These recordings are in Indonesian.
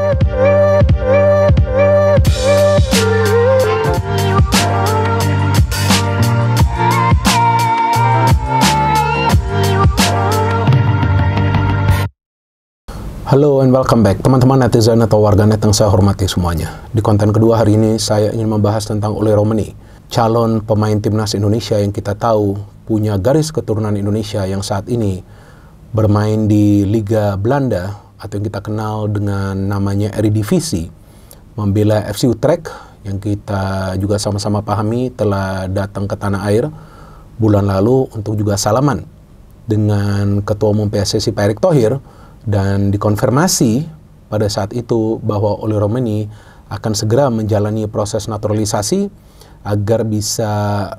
Halo and welcome back teman-teman netizen atau warganet yang saya hormati semuanya. Di konten kedua hari ini saya ingin membahas tentang Oleh Romeni, calon pemain timnas Indonesia yang kita tahu punya garis keturunan Indonesia yang saat ini bermain di Liga Belanda atau yang kita kenal dengan namanya Eredivisie, membela FC Utrecht yang kita juga sama-sama pahami telah datang ke tanah air bulan lalu untuk juga salaman dengan Ketua Umum PSSI Pak Erick Thohir. Dan dikonfirmasi pada saat itu bahwa Oleh Romeni akan segera menjalani proses naturalisasi agar bisa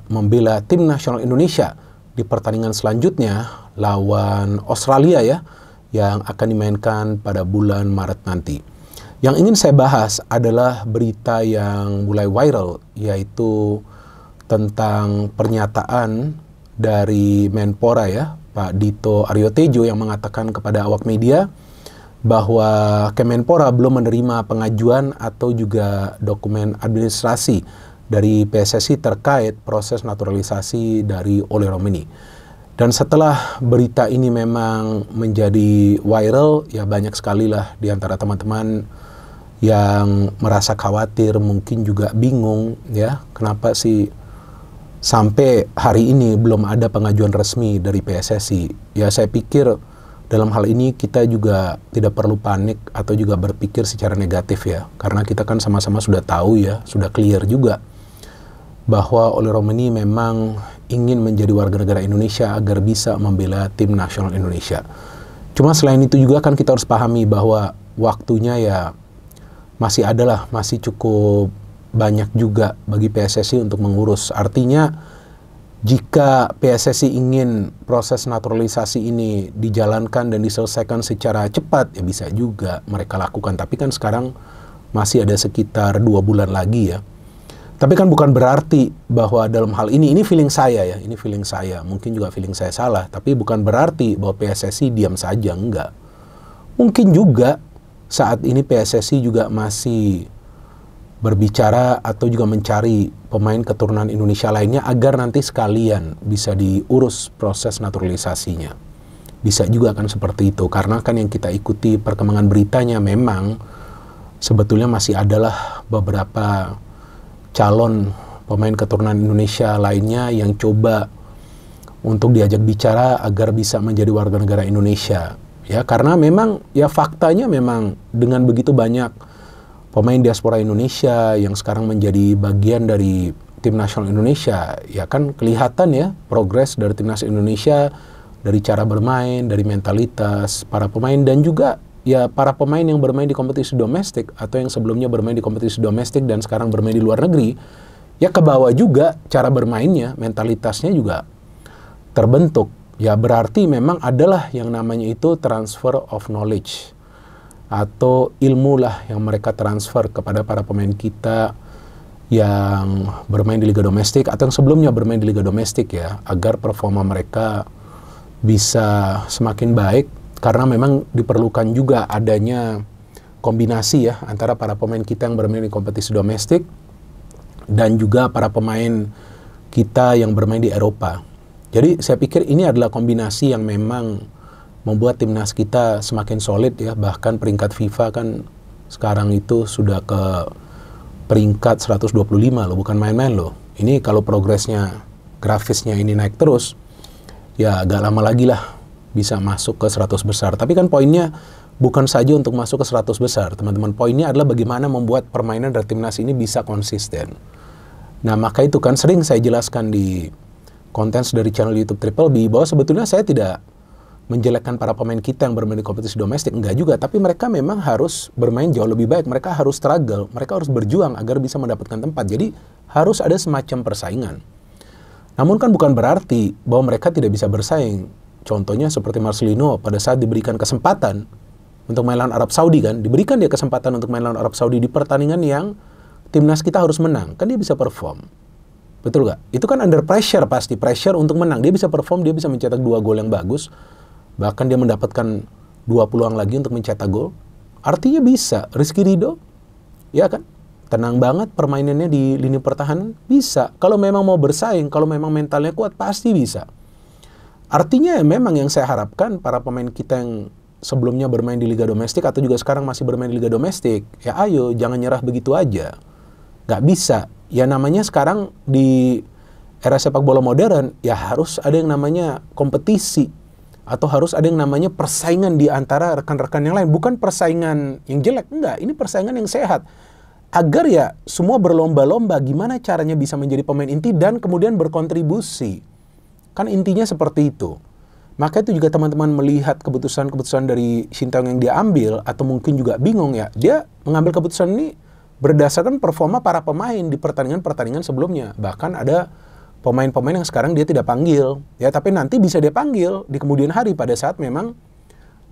membela tim nasional Indonesia di pertandingan selanjutnya lawan Australia ya, yang akan dimainkan pada bulan Maret nanti. Yang ingin saya bahas adalah berita yang mulai viral, yaitu tentang pernyataan dari Menpora ya, Pak Dito Aryo Tejo, yang mengatakan kepada awak media bahwa Kemenpora belum menerima pengajuan atau juga dokumen administrasi dari PSSI terkait proses naturalisasi dari Oleh Romeni. Dan setelah berita ini memang menjadi viral, ya banyak sekali lah di antara teman-teman yang merasa khawatir, mungkin juga bingung ya, kenapa sih sampai hari ini belum ada pengajuan resmi dari PSSI. Ya saya pikir dalam hal ini kita juga tidak perlu panik atau juga berpikir secara negatif ya. Karena kita kan sama-sama sudah tahu ya, sudah clear juga bahwa Oleh Romeni memang ingin menjadi warga negara Indonesia agar bisa membela tim nasional Indonesia. Cuma selain itu juga kan kita harus pahami bahwa waktunya ya masih cukup banyak juga bagi PSSI untuk mengurus. Artinya jika PSSI ingin proses naturalisasi ini dijalankan dan diselesaikan secara cepat, ya bisa juga mereka lakukan. Tapi kan sekarang masih ada sekitar 2 bulan lagi ya. Tapi kan bukan berarti bahwa dalam hal ini feeling saya ya, ini feeling saya, mungkin juga feeling saya salah, tapi bukan berarti bahwa PSSI diam saja, enggak. Mungkin juga saat ini PSSI juga masih berbicara atau juga mencari pemain keturunan Indonesia lainnya agar nanti sekalian bisa diurus proses naturalisasinya. Bisa juga kan seperti itu, karena kan yang kita ikuti perkembangan beritanya memang sebetulnya masih adalah beberapa calon pemain keturunan Indonesia lainnya yang coba untuk diajak bicara agar bisa menjadi warga negara Indonesia. Ya, karena memang ya faktanya memang dengan begitu banyak pemain diaspora Indonesia yang sekarang menjadi bagian dari tim nasional Indonesia, ya kan kelihatan ya progres dari timnas Indonesia, dari cara bermain, dari mentalitas para pemain, dan juga ya para pemain yang bermain di kompetisi domestik atau yang sebelumnya bermain di kompetisi domestik dan sekarang bermain di luar negeri, ya ke bawah juga cara bermainnya, mentalitasnya juga terbentuk. Ya berarti memang adalah yang namanya itu transfer of knowledge, atau ilmu lah yang mereka transfer kepada para pemain kita yang bermain di liga domestik atau yang sebelumnya bermain di liga domestik ya, agar performa mereka bisa semakin baik, karena memang diperlukan juga adanya kombinasi ya antara para pemain kita yang bermain di kompetisi domestik dan juga para pemain kita yang bermain di Eropa. Jadi saya pikir ini adalah kombinasi yang memang membuat timnas kita semakin solid ya. Bahkan peringkat FIFA kan sekarang itu sudah ke peringkat 125 loh, bukan main-main loh. Ini kalau progresnya, grafisnya ini naik terus, ya agak lama lagi lah bisa masuk ke 100 besar. Tapi kan poinnya bukan saja untuk masuk ke 100 besar, teman-teman. Poinnya adalah bagaimana membuat permainan dari timnas ini bisa konsisten. Nah, maka itu kan sering saya jelaskan di konten dari channel YouTube Triple B bahwa sebetulnya saya tidak menjelekkan para pemain kita yang bermain di kompetisi domestik, enggak juga, tapi mereka memang harus bermain jauh lebih baik, mereka harus struggle, mereka harus berjuang agar bisa mendapatkan tempat. Jadi harus ada semacam persaingan. Namun kan bukan berarti bahwa mereka tidak bisa bersaing. Contohnya seperti Marcelino pada saat diberikan kesempatan untuk main lawan Arab Saudi kan, diberikan dia kesempatan untuk main lawan Arab Saudi di pertandingan yang timnas kita harus menang, kan dia bisa perform. Betul nggak? Itu kan under pressure, pasti pressure untuk menang. Dia bisa perform, dia bisa mencetak 2 gol yang bagus. Bahkan dia mendapatkan 2 peluang lagi untuk mencetak gol. Artinya bisa. Rizky Ridho, ya kan? Tenang banget permainannya di lini pertahanan, bisa. Kalau memang mau bersaing, kalau memang mentalnya kuat, pasti bisa. Artinya memang yang saya harapkan para pemain kita yang sebelumnya bermain di Liga Domestik atau juga sekarang masih bermain di Liga Domestik, ya ayo jangan nyerah begitu aja. Nggak bisa. Ya namanya sekarang di era sepak bola modern, ya harus ada yang namanya kompetisi. Atau harus ada yang namanya persaingan di antara rekan-rekan yang lain. Bukan persaingan yang jelek, enggak. Ini persaingan yang sehat. Agar ya semua berlomba-lomba gimana caranya bisa menjadi pemain inti dan kemudian berkontribusi. Kan intinya seperti itu. Maka itu juga teman-teman melihat keputusan-keputusan dari Sintayong yang dia ambil, atau mungkin juga bingung ya, dia mengambil keputusan ini berdasarkan performa para pemain di pertandingan-pertandingan sebelumnya. Bahkan ada pemain-pemain yang sekarang dia tidak panggil, ya, tapi nanti bisa dia panggil di kemudian hari pada saat memang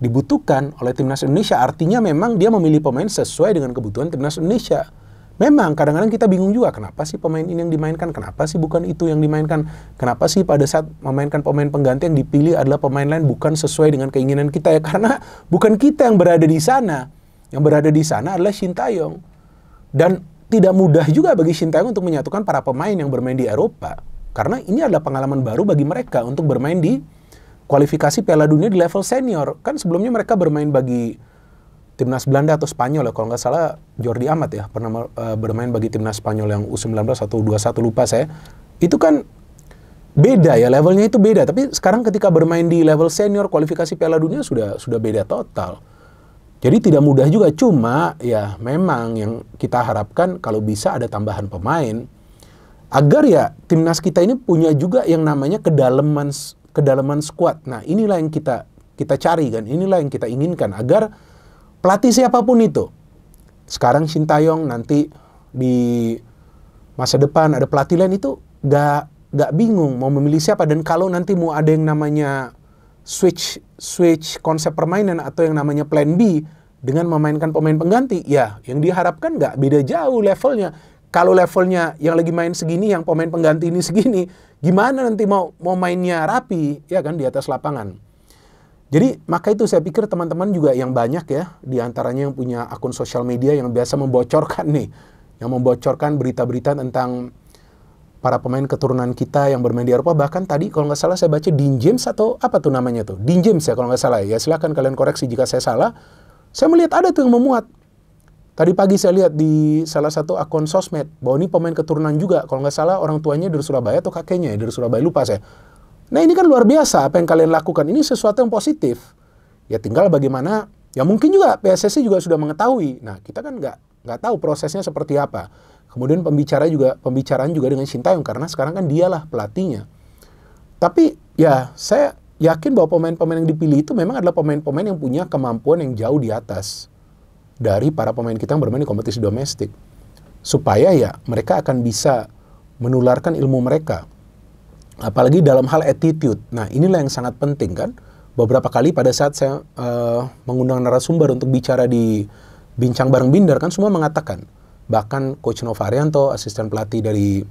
dibutuhkan oleh Timnas Indonesia. Artinya memang dia memilih pemain sesuai dengan kebutuhan Timnas Indonesia. Memang kadang-kadang kita bingung juga, kenapa sih pemain ini yang dimainkan, kenapa sih bukan itu yang dimainkan, kenapa sih pada saat memainkan pemain pengganti yang dipilih adalah pemain lain bukan sesuai dengan keinginan kita, ya karena bukan kita yang berada di sana. Yang berada di sana adalah Sintayong. Dan tidak mudah juga bagi Sintayong untuk menyatukan para pemain yang bermain di Eropa. Karena ini adalah pengalaman baru bagi mereka untuk bermain di kualifikasi Piala Dunia di level senior. Kan sebelumnya mereka bermain bagi Timnas Belanda atau Spanyol ya. Kalau nggak salah Jordi Amat ya pernah bermain bagi Timnas Spanyol yang U19 atau U21 lupa saya. Itu kan beda ya, levelnya itu beda. Tapi sekarang ketika bermain di level senior kualifikasi Piala Dunia sudah beda total. Jadi tidak mudah juga. Cuma ya memang yang kita harapkan kalau bisa ada tambahan pemain. Agar ya timnas kita ini punya juga yang namanya kedalaman squad. Nah inilah yang kita cari kan, inilah yang kita inginkan agar pelatih siapapun itu. Sekarang Sintayong, nanti di masa depan ada pelatih lain, itu gak bingung mau memilih siapa. Dan kalau nanti mau ada yang namanya switch konsep permainan atau yang namanya plan B dengan memainkan pemain pengganti, ya yang diharapkan gak beda jauh levelnya. Kalau levelnya yang lagi main segini, yang pemain pengganti ini segini, gimana nanti mau mainnya rapi, ya kan, di atas lapangan. Jadi, maka itu saya pikir teman-teman juga yang banyak ya, di antaranya yang punya akun sosial media yang biasa membocorkan nih, yang membocorkan berita-berita tentang para pemain keturunan kita yang bermain di Eropa. Bahkan tadi kalau nggak salah saya baca Dean James atau apa tuh namanya tuh, Dean James ya kalau nggak salah ya, silakan kalian koreksi jika saya salah. Saya melihat ada tuh yang memuat. Tadi pagi saya lihat di salah satu akun sosmed bahwa ini pemain keturunan juga. Kalau nggak salah orang tuanya dari Surabaya atau kakeknya dari Surabaya, lupa saya. Nah ini kan luar biasa apa yang kalian lakukan. Ini sesuatu yang positif. Ya tinggal bagaimana, ya mungkin juga PSSI juga sudah mengetahui. Nah kita kan nggak tahu prosesnya seperti apa. Kemudian pembicaraan juga dengan Sintayong karena sekarang kan dialah pelatihnya. Tapi ya saya yakin bahwa pemain-pemain yang dipilih itu memang adalah pemain-pemain yang punya kemampuan yang jauh di atas dari para pemain kita yang bermain di kompetisi domestik. Supaya ya mereka akan bisa menularkan ilmu mereka. Apalagi dalam hal attitude. Nah inilah yang sangat penting kan. Beberapa kali pada saat saya mengundang narasumber untuk bicara di Bincang Bareng Binder kan semua mengatakan. Bahkan Coach Nova Arianto, asisten pelatih dari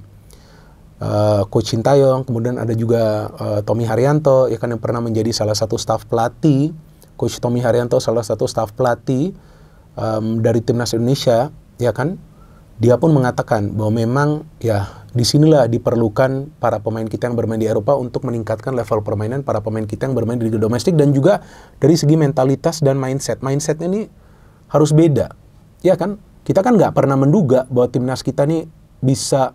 Coach Sintayong. Kemudian ada juga Tommy Haryanto ya kan, yang pernah menjadi salah satu staf pelatih. Coach Tommy Haryanto salah satu staf pelatih dari Timnas Indonesia, ya kan, dia pun mengatakan bahwa memang ya disinilah diperlukan para pemain kita yang bermain di Eropa untuk meningkatkan level permainan para pemain kita yang bermain di Liga Domestik, dan juga dari segi mentalitas dan mindsetnya ini harus beda, ya kan. Kita kan nggak pernah menduga bahwa timnas kita nih bisa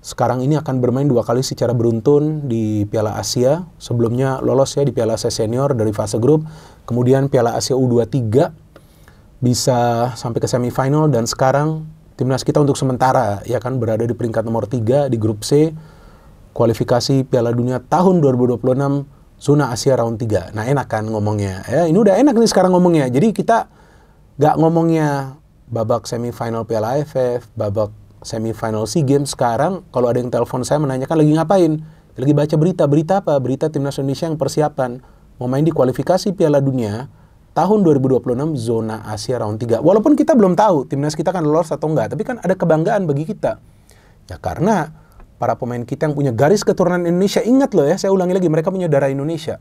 sekarang ini akan bermain 2 kali secara beruntun di Piala Asia. Sebelumnya lolos ya di Piala Asia Senior dari fase grup, kemudian Piala Asia U23 bisa sampai ke semifinal, dan sekarang timnas kita untuk sementara ya kan berada di peringkat nomor 3 di grup C kualifikasi Piala Dunia tahun 2026 zona Asia round 3. Nah enak kan ngomongnya ya, ini udah enak nih sekarang ngomongnya. Jadi kita nggak ngomongnya babak semifinal Piala AFF, babak semifinal SEA Games. Sekarang kalau ada yang telepon saya menanyakan lagi ngapain, lagi baca berita apa, berita timnas Indonesia yang persiapan mau main di kualifikasi Piala Dunia tahun 2026 zona Asia round 3. Walaupun kita belum tahu timnas kita kan lolos atau enggak, tapi kan ada kebanggaan bagi kita. Ya karena para pemain kita yang punya garis keturunan Indonesia, ingat loh ya, saya ulangi lagi, mereka punya darah Indonesia.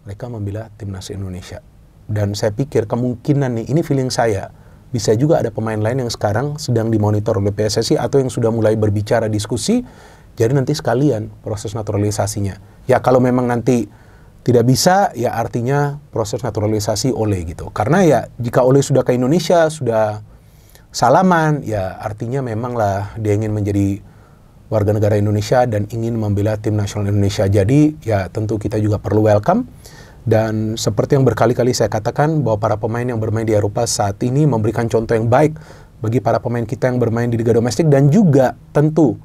Mereka membela timnas Indonesia. Dan saya pikir kemungkinan nih, ini feeling saya, bisa juga ada pemain lain yang sekarang sedang dimonitor oleh PSSI atau yang sudah mulai berbicara diskusi, jadi nanti sekalian proses naturalisasinya. Ya kalau memang nanti tidak bisa, ya artinya proses naturalisasi Ole gitu. Karena ya jika Ole sudah ke Indonesia, sudah salaman, ya artinya memanglah dia ingin menjadi warga negara Indonesia dan ingin membela tim nasional Indonesia. Jadi ya tentu kita juga perlu welcome. Dan seperti yang berkali-kali saya katakan bahwa para pemain yang bermain di Eropa saat ini memberikan contoh yang baik bagi para pemain kita yang bermain di Liga Domestik, dan juga tentu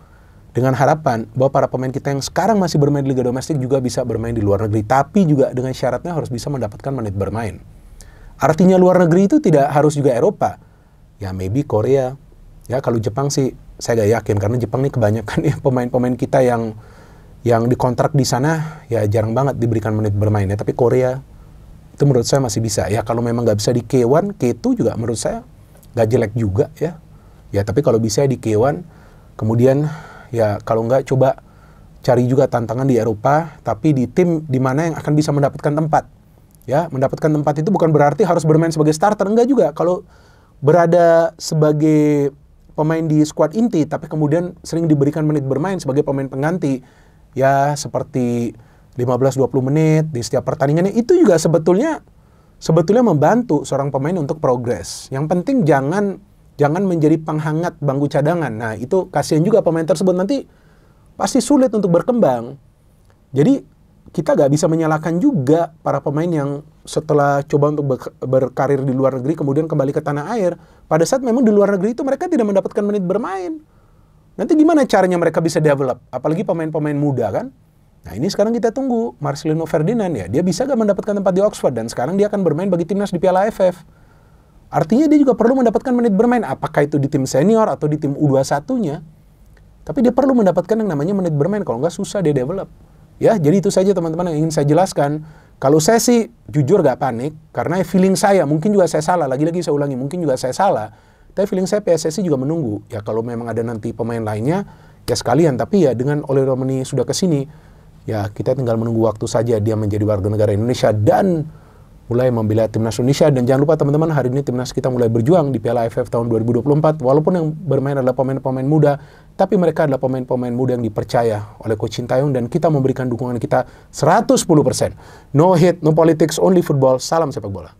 dengan harapan bahwa para pemain kita yang sekarang masih bermain di Liga Domestik juga bisa bermain di luar negeri, tapi juga dengan syaratnya harus bisa mendapatkan menit bermain. Artinya luar negeri itu tidak harus juga Eropa. Ya maybe Korea. Ya kalau Jepang sih saya gak yakin, karena Jepang nih kebanyakan ya pemain-pemain kita yang dikontrak di sana ya jarang banget diberikan menit bermain ya. Tapi Korea itu menurut saya masih bisa ya. Kalau memang nggak bisa di K1, K2 juga menurut saya nggak jelek juga ya. Ya tapi kalau bisa di K1, kemudian ya kalau nggak coba cari juga tantangan di Eropa, tapi di tim di mana yang akan bisa mendapatkan tempat. Ya mendapatkan tempat itu bukan berarti harus bermain sebagai starter, enggak juga. Kalau berada sebagai pemain di skuad inti, tapi kemudian sering diberikan menit bermain sebagai pemain pengganti, ya seperti 15-20 menit di setiap pertandingannya, itu juga sebetulnya membantu seorang pemain untuk progres. Yang penting jangan menjadi penghangat bangku cadangan. Nah itu kasihan juga pemain tersebut, nanti pasti sulit untuk berkembang. Jadi kita gak bisa menyalahkan juga para pemain yang setelah coba untuk berkarir di luar negeri kemudian kembali ke tanah air. Pada saat memang di luar negeri itu mereka tidak mendapatkan menit bermain. Nanti gimana caranya mereka bisa develop? Apalagi pemain-pemain muda kan? Nah ini sekarang kita tunggu Marcelino Ferdinand ya. Dia bisa gak mendapatkan tempat di Oxford? Dan sekarang dia akan bermain bagi timnas di Piala AFF. Artinya dia juga perlu mendapatkan menit bermain. Apakah itu di tim senior atau di tim U21-nya. Tapi dia perlu mendapatkan yang namanya menit bermain. Kalau nggak susah dia develop. Ya, jadi itu saja teman-teman yang ingin saya jelaskan. Kalau saya sih jujur gak panik, karena feeling saya, mungkin juga saya salah, lagi-lagi saya ulangi, mungkin juga saya salah. Tapi feeling saya PSSI juga menunggu. Ya kalau memang ada nanti pemain lainnya, ya sekalian. Tapi ya dengan Ole Romani sudah ke sini, ya kita tinggal menunggu waktu saja dia menjadi warga negara Indonesia dan mulai membela timnas Indonesia. Dan jangan lupa teman-teman, hari ini timnas kita mulai berjuang di Piala AFF tahun 2024. Walaupun yang bermain adalah pemain-pemain muda, tapi mereka adalah pemain-pemain muda yang dipercaya oleh Coach Sintayong, dan kita memberikan dukungan kita 110%. No hate, no politics, only football. Salam sepak bola.